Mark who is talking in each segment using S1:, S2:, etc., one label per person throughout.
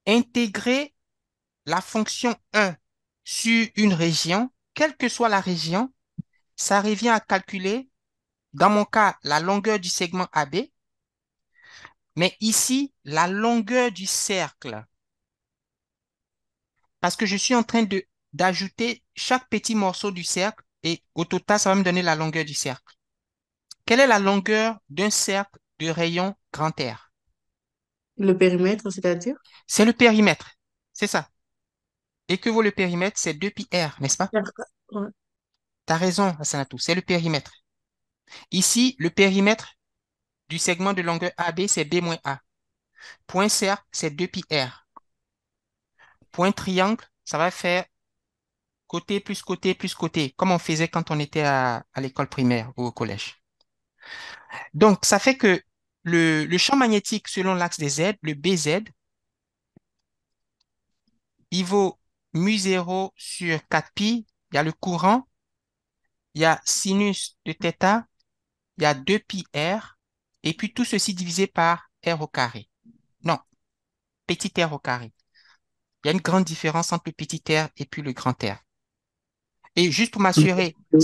S1: intégrer la fonction 1 sur une région, quelle que soit la région, ça revient à calculer, dans mon cas, la longueur du segment AB, mais ici, la longueur du cercle. Parce que je suis en train d'ajouter chaque petit morceau du cercle et au total, ça va me donner la longueur du cercle. Quelle est la longueur d'un cercle de rayon grand R?
S2: Le périmètre, c'est-à-dire?
S1: C'est le périmètre. C'est ça. Et que vaut le périmètre? C'est 2 pi r, n'est-ce pas?
S2: D'accord. Ouais.
S1: Tu as raison, Hassanatou, c'est le périmètre. Ici, le périmètre du segment de longueur AB, c'est B-A. Point cercle, c'est 2 pi r. Point triangle, ça va faire côté plus côté plus côté, comme on faisait quand on était à l'école primaire ou au collège. Donc, ça fait que le champ magnétique selon l'axe des Z, le BZ, il vaut mu 0 sur 4 pi. Il y a le courant, il y a sinus de θ, il y a 2 pi r, et puis tout ceci divisé par r au carré. Non, petit r au carré. Il y a une grande différence entre le petit r et puis le grand R. Et juste pour m'assurer,
S3: Ok.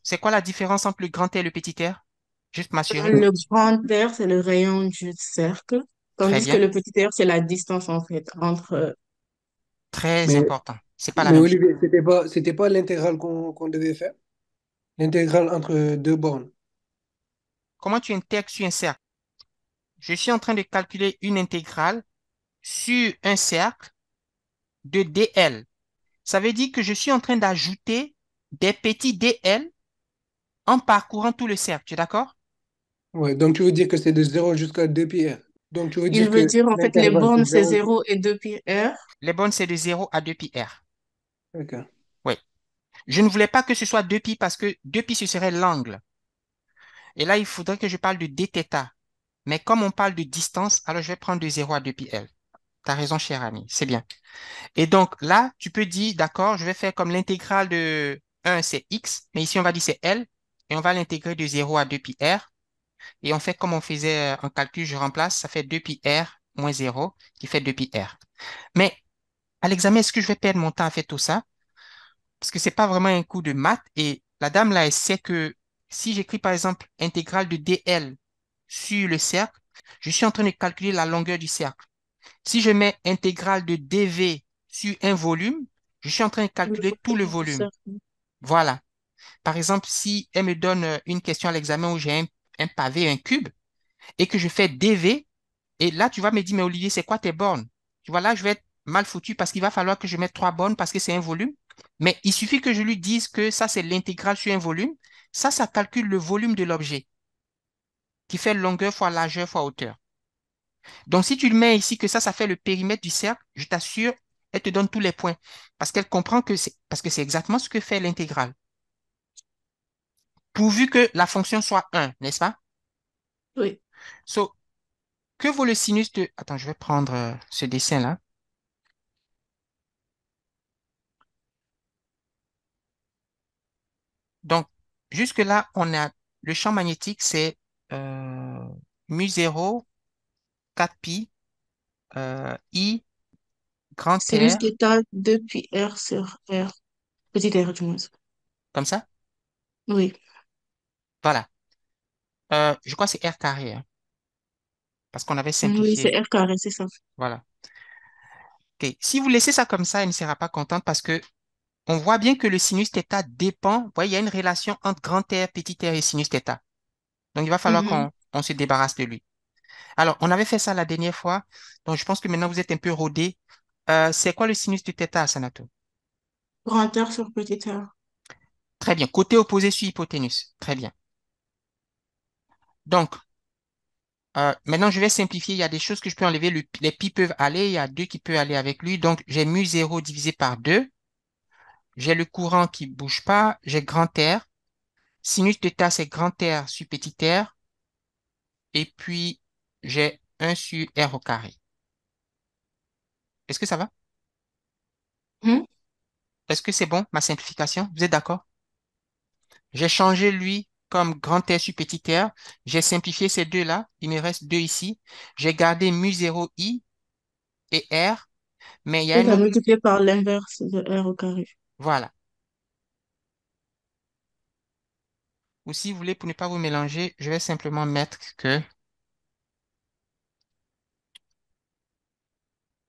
S1: c'est quoi la différence entre le grand R et le petit r? Juste m'assurer.
S2: Le grand R, c'est le rayon du cercle,
S1: Très
S2: tandis que
S1: bien.
S2: le petit r, c'est la distance, en fait, entre...
S1: Très
S3: Mais,
S1: important. C'est pas la
S3: mais
S1: même chose.
S3: Olivier, c'était pas l'intégrale qu'on devait faire? L'intégrale entre deux bornes.
S1: Comment tu intègres sur un cercle? Je suis en train de calculer une intégrale sur un cercle de dl. Ça veut dire que je suis en train d'ajouter des petits dl en parcourant tout le cercle. Tu es d'accord?
S3: Ouais, donc tu veux dire que c'est de 0 jusqu'à 2 pi r. Donc tu veux
S2: Il
S3: dire
S2: veut
S3: que
S2: dire, en fait, les
S3: l'intervalle, c'est
S2: bornes, c'est
S3: 0.
S2: 0 et 2 pi r.
S1: Les bornes, c'est de 0 à 2 pi r.
S3: Ok.
S1: Oui. Je ne voulais pas que ce soit 2 pi parce que 2 pi, ce serait l'angle. Et là, il faudrait que je parle de dθ. Mais comme on parle de distance, alors je vais prendre de 0 à 2 pi l. Tu as raison, cher ami. C'est bien. Et donc là, tu peux dire, d'accord, je vais faire comme l'intégrale de 1, c'est x, mais ici, on va dire c'est L, et on va l'intégrer de 0 à 2 pi r. Et on fait comme on faisait en calcul, je remplace, ça fait 2 pi r moins 0, qui fait 2 pi r. Mais à l'examen, est-ce que je vais perdre mon temps à faire tout ça? Parce que c'est pas vraiment un coup de maths. Et la dame là, elle sait que si j'écris par exemple intégrale de dl sur le cercle, je suis en train de calculer la longueur du cercle. Si je mets intégrale de dv sur un volume, je suis en train de
S2: Le
S1: calculer tout le
S2: volume du
S1: volume.
S2: cercle.
S1: Voilà. Par exemple, si elle me donne une question à l'examen où j'ai un pavé, un cube, et que je fais dv, et là, tu vas me dire, mais Olivier, c'est quoi tes bornes? Tu vois, là, je vais être mal foutu parce qu'il va falloir que je mette 3 bornes parce que c'est un volume. Mais il suffit que je lui dise que ça, c'est l'intégrale sur un volume. Ça calcule le volume de l'objet, qui fait longueur fois largeur fois hauteur. Donc, si tu le mets ici, que ça fait le périmètre du cercle, je t'assure, elle te donne tous les points. Parce qu'elle comprend parce que c'est exactement ce que fait l'intégrale. Pourvu que la fonction soit 1, n'est-ce pas?
S2: Oui.
S1: So, que vaut le sinus de... Attends, je vais prendre ce dessin-là. Donc, jusque-là, on a le champ magnétique, c'est euh, mu 0, 4 pi, I, grand
S2: Sinus
S1: R,
S2: θ 2 pi r sur r. Petit r, du moins.
S1: comme ça.
S2: Oui.
S1: Voilà. Je crois que c'est R carré, hein, parce qu'on avait
S2: Oui, c'est
S1: simplifié.
S2: r carré, c'est ça.
S1: Voilà. Ok. Si vous laissez ça comme ça, elle ne sera pas contente parce que on voit bien que le sinus θ dépend. Vous voyez, il y a une relation entre grand R, petit r et sinus θ. Donc, il va falloir
S2: Mhm.
S1: qu'on se débarrasse de lui. Alors, on avait fait ça la dernière fois. Donc, je pense que maintenant, vous êtes un peu rodé. C'est quoi le sinus de θ, Sanato?
S2: Grand R sur petit r.
S1: Très bien. Côté opposé sur hypoténuse. Très bien. Donc, maintenant, je vais simplifier. Il y a des choses que je peux enlever. Les pi peuvent aller. Il y a 2 qui peuvent aller avec lui. Donc, j'ai mu 0 divisé par 2. J'ai le courant qui ne bouge pas. J'ai grand R. Sinus de θ, c'est grand R sur petit r. Et puis, j'ai 1 sur R au carré. Est-ce que ça va?
S2: Hmm?
S1: Est-ce que c'est bon, ma simplification? Vous êtes d'accord? J'ai changé lui comme grand R sur petit r. J'ai simplifié ces deux-là. Il me reste 2 ici. J'ai gardé mu 0 i. et R, mais il y a
S2: Et
S1: un
S2: t'as
S1: autre.
S2: multiplié par l'inverse de R au carré.
S1: Voilà. Ou si vous voulez, pour ne pas vous mélanger, je vais simplement mettre que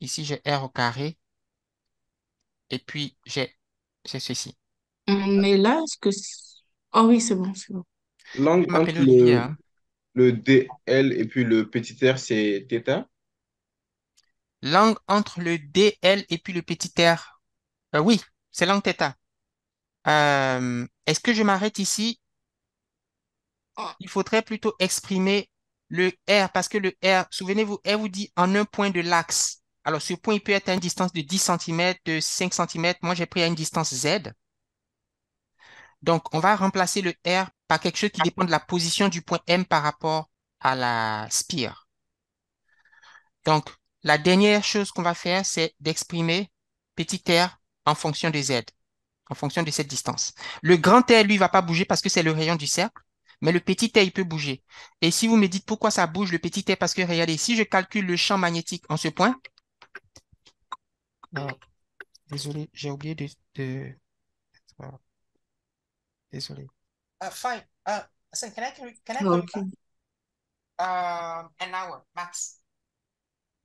S1: ici j'ai R au carré et puis j'ai ceci.
S2: Mais là, est-ce que... Ah oui, c'est bon, c'est bon.
S1: Je
S4: L'angle
S1: m'appelle
S4: entre
S1: Olivier, hein.
S4: le DL et puis le petit r, c'est θ.
S1: L'angle entre le DL et puis le petit r. Oui, c'est l'angle θ. Est-ce que je m'arrête ici? Il faudrait plutôt exprimer le R parce que le R, souvenez-vous, R vous dit en un point de l'axe. Alors, ce point, il peut être à une distance de 10 cm, de 5 cm. Moi, j'ai pris à une distance Z. Donc, on va remplacer le R par quelque chose qui dépend de la position du point M par rapport à la spire. Donc, la dernière chose qu'on va faire, c'est d'exprimer petit r en fonction de Z, en fonction de cette distance. Le grand R, lui, va pas bouger parce que c'est le rayon du cercle, mais le petit r, il peut bouger. Et si vous me dites pourquoi ça bouge, le petit r, parce que regardez, si je calcule le champ magnétique en ce point, oh, désolé, j'ai oublié oh, désolé. Fine. Listen, can I
S2: Ah,
S1: call you
S2: ok.
S1: back? An hour, max.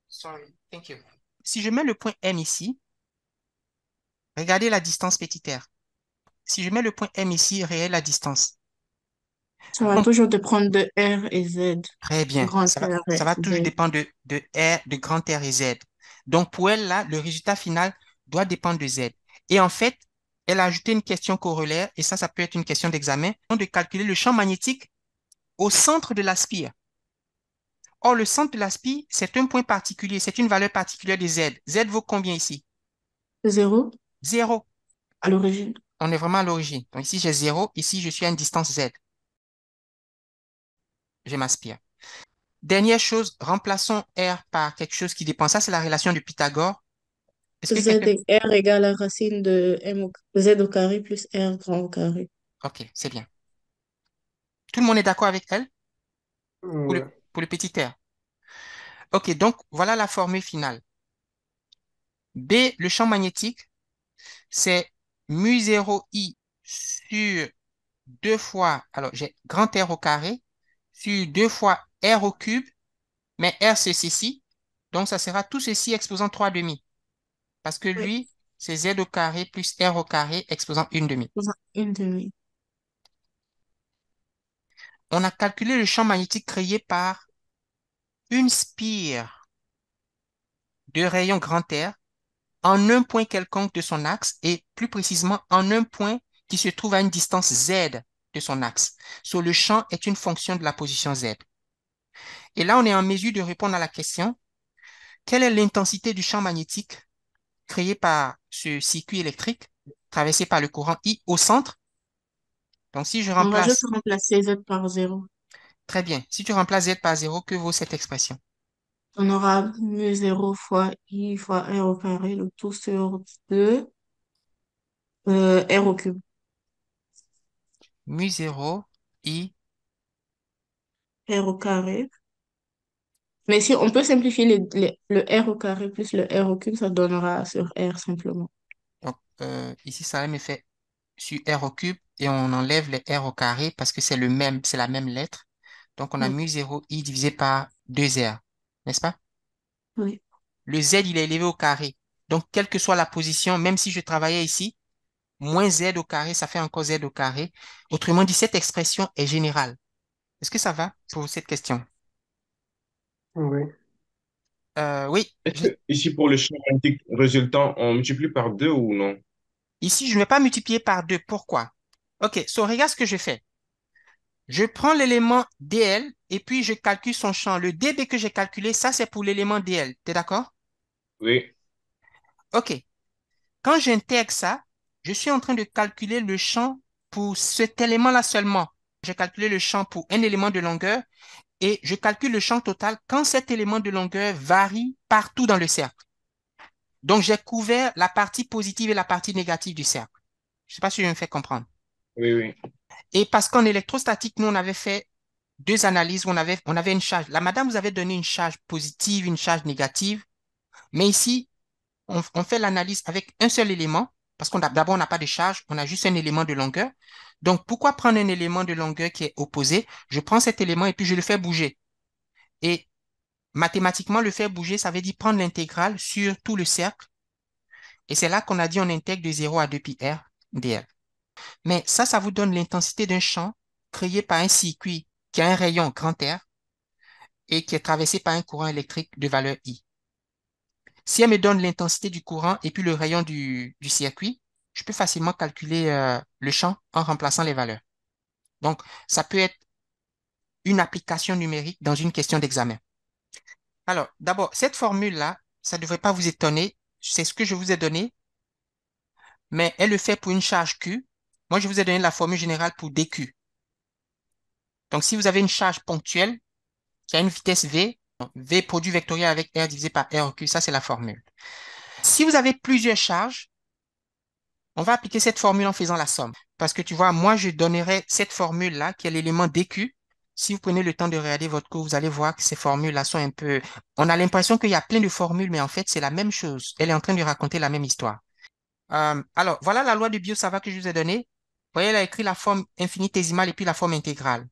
S1: Sorry, thank you. Si je mets le point M ici, regardez la distance petit r. Si je mets le point M ici, regardez la distance.
S2: Ça va
S1: Donc,
S2: toujours te prendre de R et Z.
S1: très bien.
S2: Grand R
S1: Ça
S2: et
S1: va toujours
S2: Z.
S1: dépendre de R, de grand R et Z. Donc, pour elle, là, le résultat final doit dépendre de Z. Et en fait, elle a ajouté une question corollaire, et ça peut être une question d'examen, de calculer le champ magnétique au centre de la spire. Or, le centre de la spire, c'est un point particulier, c'est une valeur particulière de Z. Z vaut combien ici?
S2: 0
S1: Zéro.
S2: à l'origine.
S1: On est vraiment à l'origine. Donc ici, j'ai 0. Ici, je suis à une distance Z. Je m'aspire. Dernière chose, remplaçons R par quelque chose qui dépend. Ça, c'est la relation de Pythagore. Est-ce que
S2: Z
S1: quelqu'un...
S2: et R égale la racine de Z au carré plus R grand au carré.
S1: Ok, c'est bien. Tout le monde est d'accord avec elle
S3: Ouais.
S1: pour le petit R. Ok, donc voilà la formule finale. B, le champ magnétique, c'est mu 0 I sur 2 fois, alors j'ai grand R au carré, sur 2 fois R au cube, mais R c'est ceci. Donc ça sera tout ceci exposant 3 demi. Parce que
S2: Oui,
S1: lui, c'est Z au carré plus R au carré exposant une demi.
S2: une demi.
S1: On a calculé le champ magnétique créé par une spire de rayon grand R en un point quelconque de son axe et plus précisément en un point qui se trouve à une distance Z de son axe. Le champ est une fonction de la position Z. Et là, on est en mesure de répondre à la question, quelle est l'intensité du champ magnétique créé par ce circuit électrique traversé par le courant I au centre? Donc, si je
S2: On va juste
S1: remplace,
S2: remplacer Z par 0.
S1: très bien, si tu remplaces Z par 0, que vaut cette expression?
S2: On aura mu 0 fois I fois R au carré, le tout sur 2 R au cube.
S1: Mu 0, I.
S2: R au carré. Mais si on peut simplifier le R au carré plus le R au cube, ça donnera sur R simplement.
S1: Donc, ici, ça me fait sur R au cube et on enlève les R au carré parce que c'est le même, c'est la même lettre. Donc, on a
S2: Oui,
S1: mu 0 I divisé par 2R, n'est-ce pas?
S2: oui,
S1: Le Z, il est élevé au carré. Donc, quelle que soit la position, même si je travaillais ici, moins Z au carré, ça fait encore Z au carré. Autrement dit, cette expression est générale. Est-ce que ça va pour cette question?
S3: Oui.
S1: Oui.
S4: Est-ce que ici, pour le champ magnétique résultant, on multiplie par 2 ou non?
S1: Ici, je ne vais pas multiplier par 2. Pourquoi? OK, regarde ce que je fais. Je prends l'élément DL et puis je calcule son champ. Le DB que j'ai calculé, ça, c'est pour l'élément DL. T'es d'accord?
S4: Oui,
S1: OK. Quand j'intègre ça, je suis en train de calculer le champ pour cet élément-là seulement. J'ai calculé le champ pour un élément de longueur et je calcule le champ total quand cet élément de longueur varie partout dans le cercle. Donc, j'ai couvert la partie positive et la partie négative du cercle. Je ne sais pas si je me fais comprendre.
S4: oui, oui.
S1: Et parce qu'en électrostatique, nous, on avait fait deux analyses où on avait une charge. La madame vous avait donné une charge positive, une charge négative. Mais ici, on fait l'analyse avec un seul élément, parce qu'on d'abord, on n'a pas de charge, on a juste un élément de longueur. Donc, pourquoi prendre un élément de longueur qui est opposé? Je prends cet élément et puis je le fais bouger. Et mathématiquement, le faire bouger, ça veut dire prendre l'intégrale sur tout le cercle. Et c'est là qu'on a dit on intègre de 0 à 2πr dl. Mais ça vous donne l'intensité d'un champ créé par un circuit qui a un rayon grand R et qui est traversé par un courant électrique de valeur I. Si elle me donne l'intensité du courant et puis le rayon du circuit, je peux facilement calculer le champ en remplaçant les valeurs. Donc, ça peut être une application numérique dans une question d'examen. Alors, d'abord, cette formule-là, ça ne devrait pas vous étonner. C'est ce que je vous ai donné, mais elle le fait pour une charge Q. Moi, je vous ai donné la formule générale pour dQ. Donc, si vous avez une charge ponctuelle qui a une vitesse V, V produit vectoriel avec R divisé par R au Q, ça, c'est la formule. Si vous avez plusieurs charges, on va appliquer cette formule en faisant la somme. Parce que tu vois, moi, je donnerais cette formule-là, qui est l'élément dQ. Si vous prenez le temps de regarder votre cours, vous allez voir que ces formules-là sont un peu... On a l'impression qu'il y a plein de formules, mais en fait, c'est la même chose. Elle est en train de raconter la même histoire. Alors, voilà la loi de Biot-Savart que je vous ai donnée. Vous voyez, elle a écrit la forme infinitésimale et puis la forme intégrale.